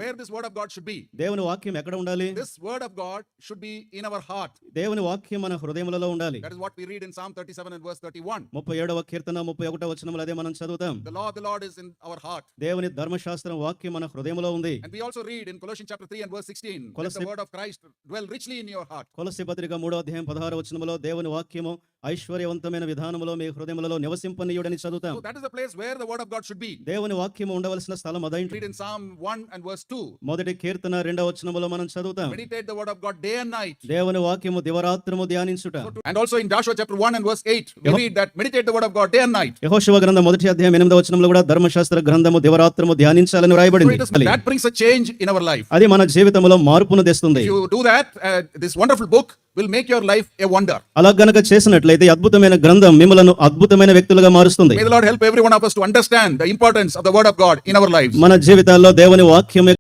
where this word of God should be. దేవుని వాక్యం ఎక్కడ ఉండాలి? This word of God should be in our heart. దేవుని వాక్యం మన హృదయములలో ఉండాలి. That is what we read in Psalm 37 and verse 31. 37వ కీర్తన 31వ వచనములో అదే మనం చదువుతాం. The Lord is in our heart. దేవుని ధర్మశాస్త్రం వాక్యం మన హృదయములో ఉంది. And we also read in Colossians chapter 3 and verse 16, let the word of Christ dwell richly in your heart. కొలస్సీ పత్రిక 3వ అధ్యాయం 16వ వచనములో దేవుని వాక్యము ఐశ్వర్యవంతమైన విధానములో మీ హృదయములలో నివసింపనీయుడని చదువుతాం. So that is the place where the word of God should be. దేవుని వాక్యము ఉండవలసిన స్థలం అదైంది. Read in Psalm 1 and verse 2. మొదటి కీర్తన 2వ వచనములో మనం చదువుతాం. Meditate the word of God day and night. దేవుని వాక్యము దివారాత్రము ధ్యానించుట. And also in Joshua chapter 1 and verse 8, we read that meditate the word of God day and night. యెహోషువ గ్రంథం మొదటి అధ్యాయం 8వ వచనములో కూడా ధర్మశాస్త్ర గ్రంథము దివారాత్రము ధ్యానించాలని రాయబడింది. That brings a change in our life. అది మన జీవితములో మార్పును తెస్తుంది. If you do that, this wonderful book will make your life a wonder. అలా గనుక చేసినట్లయితే అద్భుతమైన గ్రంథం మిమ్మలను అద్భుతమైన వ్యక్తులుగా మారుస్తుంది. May the Lord help every one of us to understand the importance of the word of God in our lives. మన జీవితాల్లో దేవుని వాక్యం